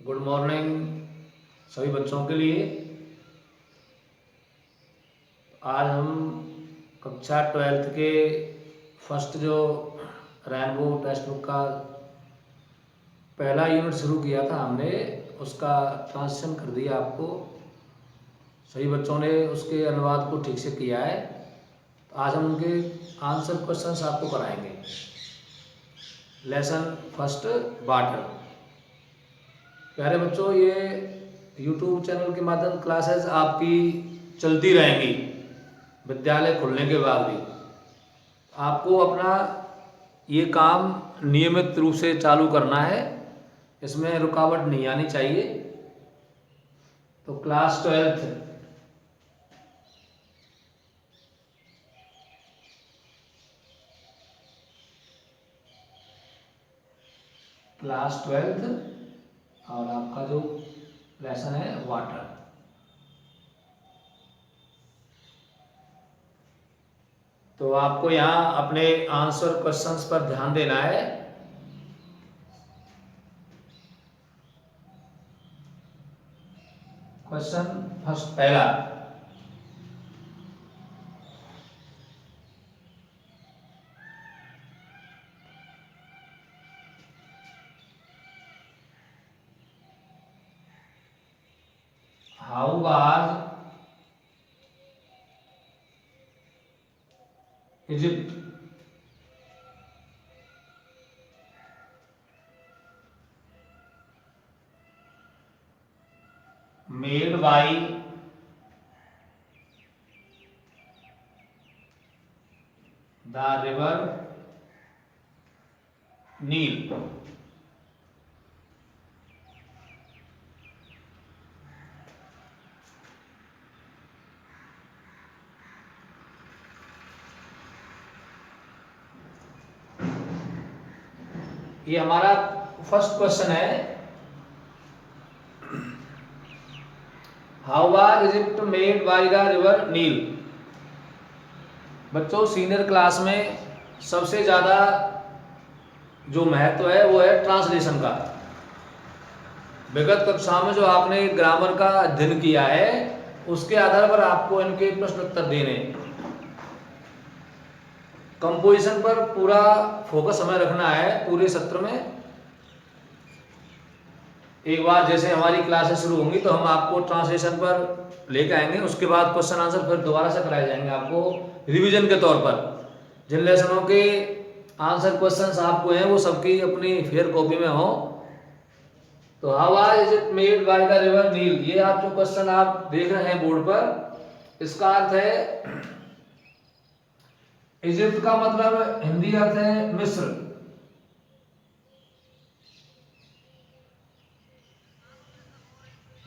Good morning सभी बच्चों के लिए। आज हम कक्षा 12th के फर्स्ट जो रेनबो टेक्स्ट बुक का पहला यूनिट शुरू किया था हमने, उसका ट्रांसलेशन कर दिया आपको। सभी बच्चों ने उसके अनुवाद को ठीक से किया है। तो आज हम उनके आंसर क्वेश्चंस आपको कराएंगे। Lesson first, water. प्यारे बच्चों, ये यूट्यूब चैनल के माध्यम क्लासेस आपकी चलती रहेंगी विद्यालय खुलने के बाद भी। आपको अपना ये काम नियमित रूप से चालू करना है, इसमें रुकावट नहीं आनी चाहिए। तो क्लास 12th और आपका जो लेसन है वाटर। तो आपको यहाँ अपने आंसर क्वेश्चंस पर ध्यान देना है। क्वेश्चन फर्स्ट, पहला, how was Egypt made by the river Nile. ये हमारा फर्स्ट क्वेश्चन है। How was Egypt made by the river Nile. बच्चों, सीनियर क्लास में सबसे ज़्यादा जो महत्व है वो है ट्रांसलेशन का। विगत कक्षा में जो आपने ग्रामर का अध्ययन किया है, उसके आधार पर आपको इनके प्रश्न उत्तर देने। कंपोजिशन पर पूरा फोकस हमें रखना है पूरे सत्र में। एक बार जैसे हमारी क्लासेस शुरू होंगी तो हम आपको ट्रांसलेशन पर लेके आएंगे। उसके बाद क्वेश्चन आंसर फिर दोबारा से कराए जाएंगे आपको रिवीजन के तौर पर। जिन लेसनों के आंसर क्वेश्चंस आपको हैं वो सबकी अपनी फेयर कॉपी में हो। तो how is it made by the river Nile, ये आप जो क्वेश्चन आप देख रहे हैं बोर्ड पर, इसका अर्थ है इजिप्ट का मतलब हिंदी अर्थ है मिस्र।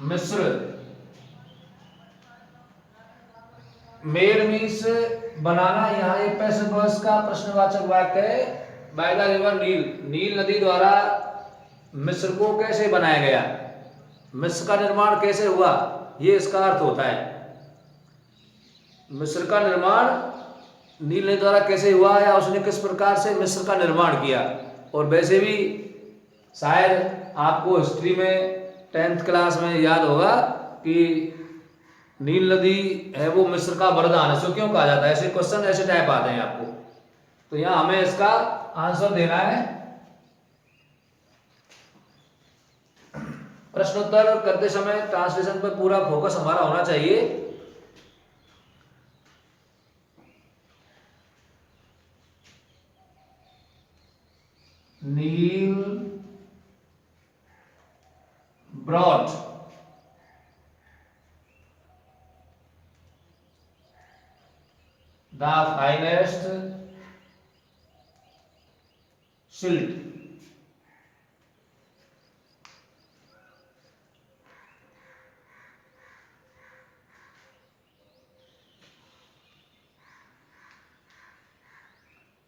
मिस्र। मेड मीन्स बनाना। यहाँ एक पैसिव वॉइस का प्रश्नवाचक वाक्य है। बाय द रिवर नील, नील नदी द्वारा मिस्र को कैसे बनाया गया, मिस्र का निर्माण कैसे हुआ, ये इसका अर्थ होता है। मिस्र का निर्माण नील नदी द्वारा कैसे हुआ या उसने किस प्रकार से मिस्र का निर्माण किया। और वैसे भी शायद आपको हिस्ट्री में 10th क्लास में याद होगा कि नील नदी है वो मिस्र का वरदान है। इसको क्यों कहा जाता है? ऐसे क्वेश्चन ऐसे टाइप आते हैं आपको। तो यहाँ हमें इसका आंसर देना है। प्रश्नोत्तर करते समय ट्रांसलेशन पर पूरा फोकस हमारा होना चाहिए। Nile brought the finest silt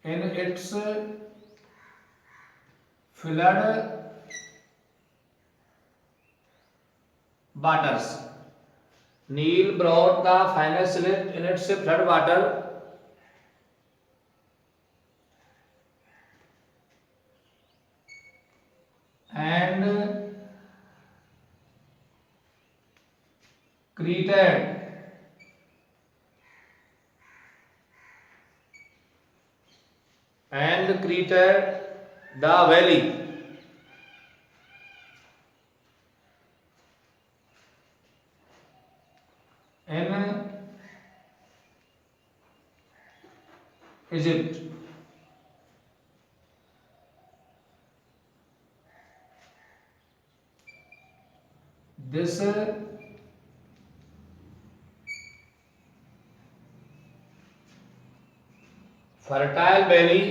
in its flood waters. Nile brought the finest silt in its flood water and created the valley in Egypt. This fertile valley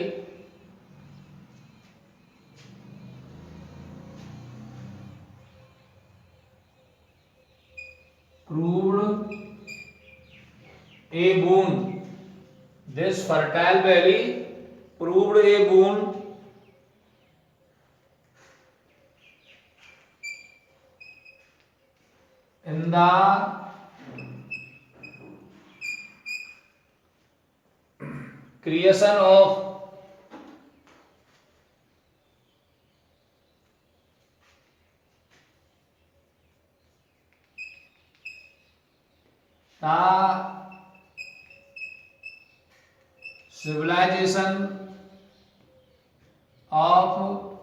proved a boon. This fertile valley proved a boon in the creation of the civilization of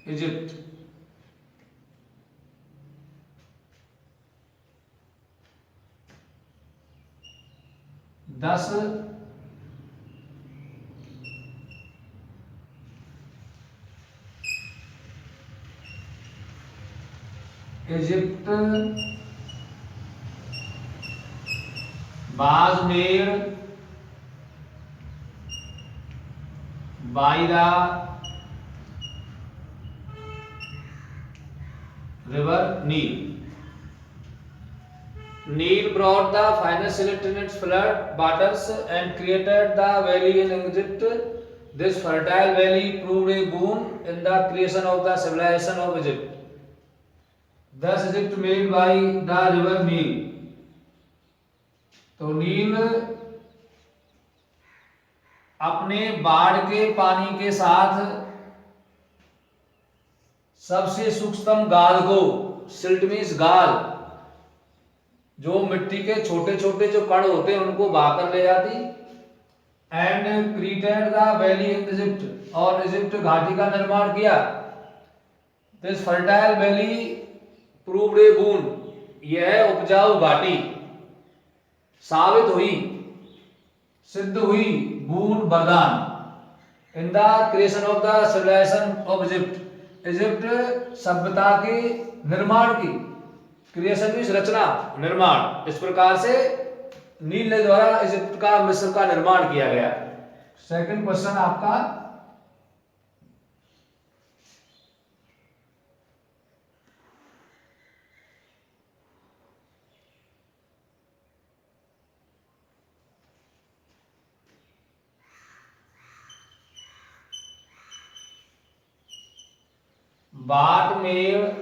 Egypt. Thus, Egypt was made by the river Nile. Nile brought the financial in its flood waters and created the valley in Egypt. This fertile valley proved a boon in the creation of the civilization of Egypt. Thus Egypt made by the river Nile. तो नील अपने बाढ़ के पानी के साथ सबसे सूक्ष्म गाद को, सिल्ट मीन्स गाद, जो मिट्टी के छोटे छोटे जो कण होते हैं उनको बहाकर ले जाती, and created the valley in Egypt, और इजिप्ट घाटी का निर्माण किया। This fertile valley proved a boon, यह उपजाऊ घाटी साबित हुई, सिद्ध हुई, बून वरदान, in the creation of the civilisation of Egypt, Egypt सभ्यता के निर्माण की, क्रिएशन मीन्स रचना, निर्माण, इस प्रकार से नील नदी द्वारा इजिप्ट का, मिस्र का निर्माण किया गया। सेकंड क्वेश्चन आपका, what made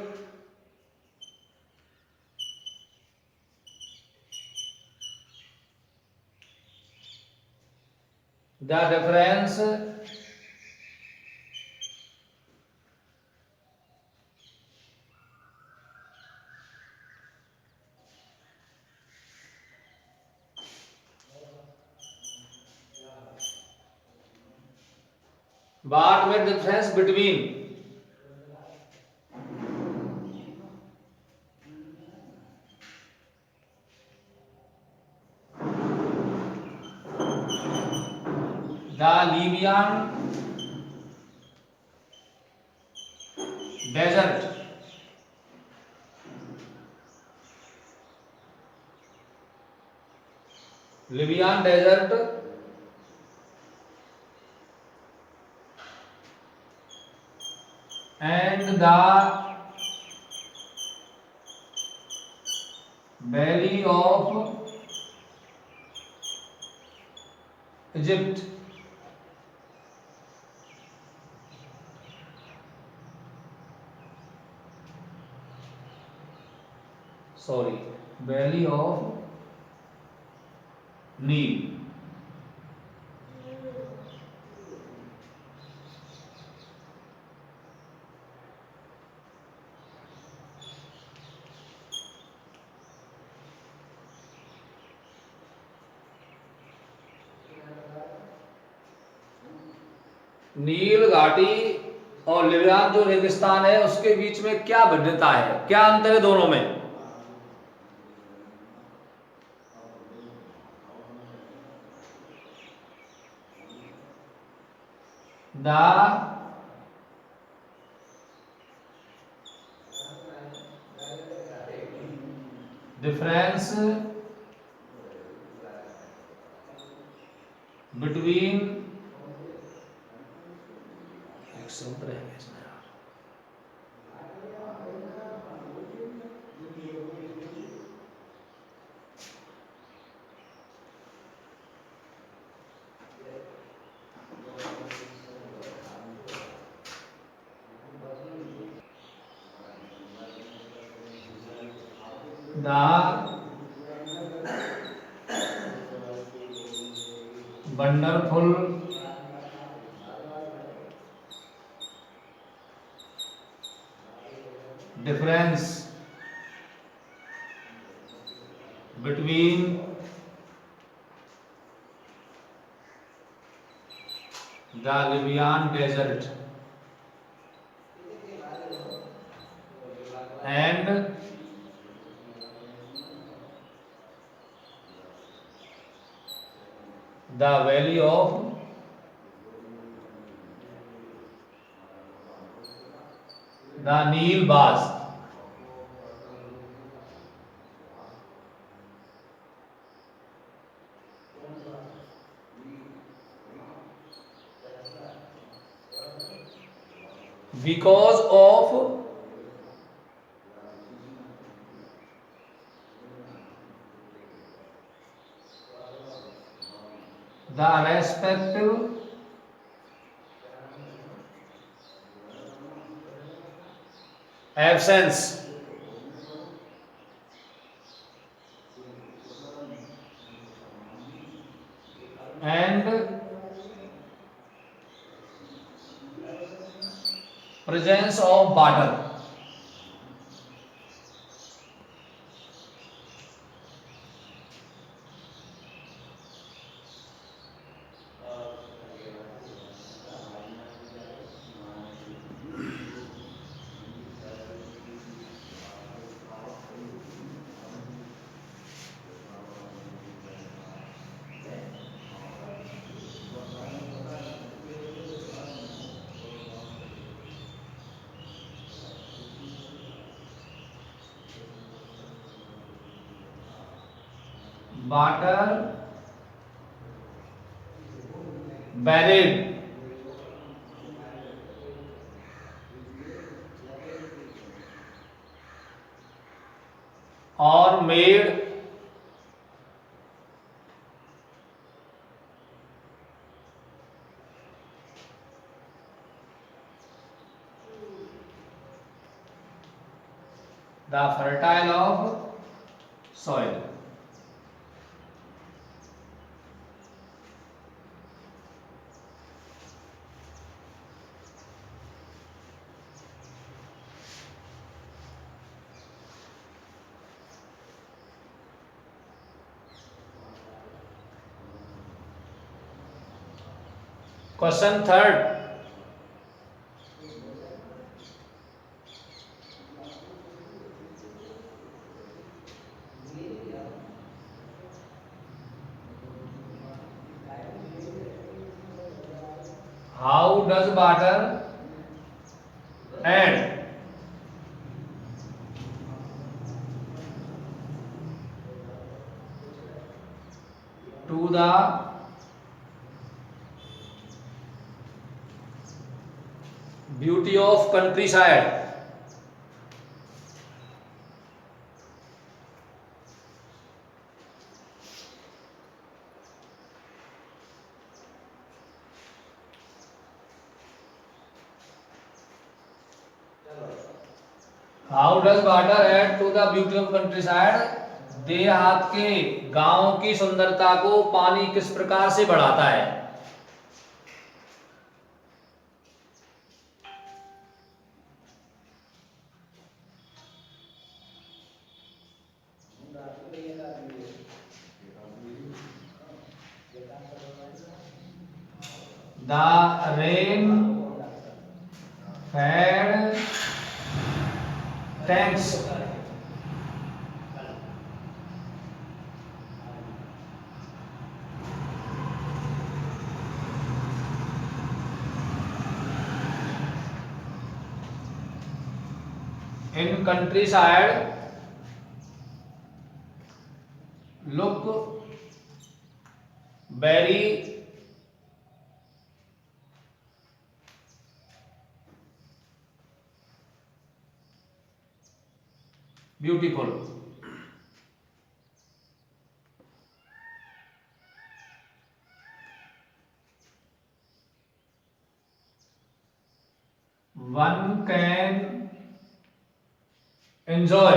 the difference what made the difference between the Libyan desert and the valley of Egypt? Sorry, valley of Nile. नील घाटी और लिबियान जो रेगिस्तान है उसके बीच में क्या भिन्नता है, क्या अंतर है दोनों में? द डिफरेंस बिटवीन, एक शब्द रह गया इसमें यार, the wonderful difference between the Libyan desert and the valley of the Nile बाज। Because of the respective absence and presence of water, water buried or made the fertile of soil। Question third, how does water add to the beauty of countryside? How does water add to the beauty of countryside? देहात के गांव की सुंदरता को पानी किस प्रकार से बढ़ाता है? The rain fed tanks. In countryside look very beautiful. One can enjoy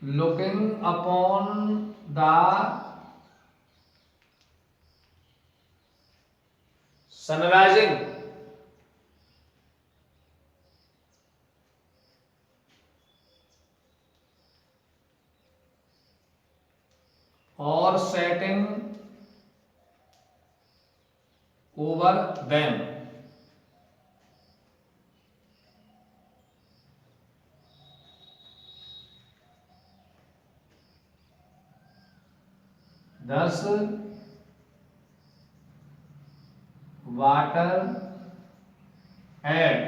looking upon the sun rising or setting over them. Thus, water add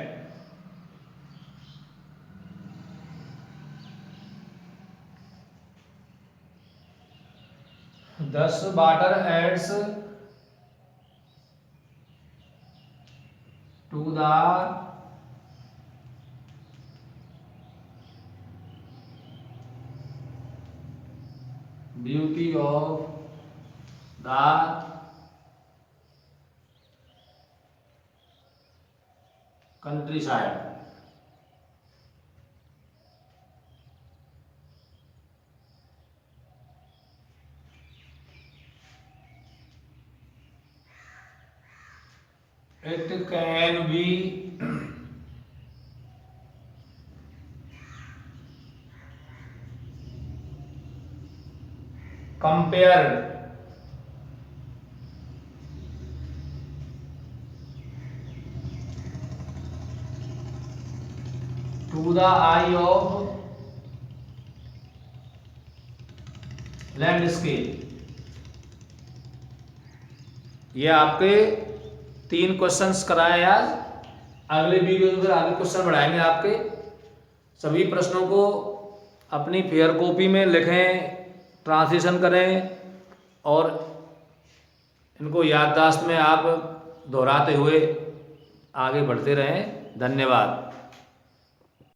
thus water adds to the beauty of the countryside. It can be compared to the eye of landscape. ये आपके 3 questions कराए आज। अगले video में फिर आगे question बढ़ाएंगे आपके। सभी प्रश्नों को अपनी फेयर कॉपी में लिखें, ट्रांसलेशन करें और इनको याददाश्त में आप दोहराते हुए आगे बढ़ते रहें। धन्यवाद।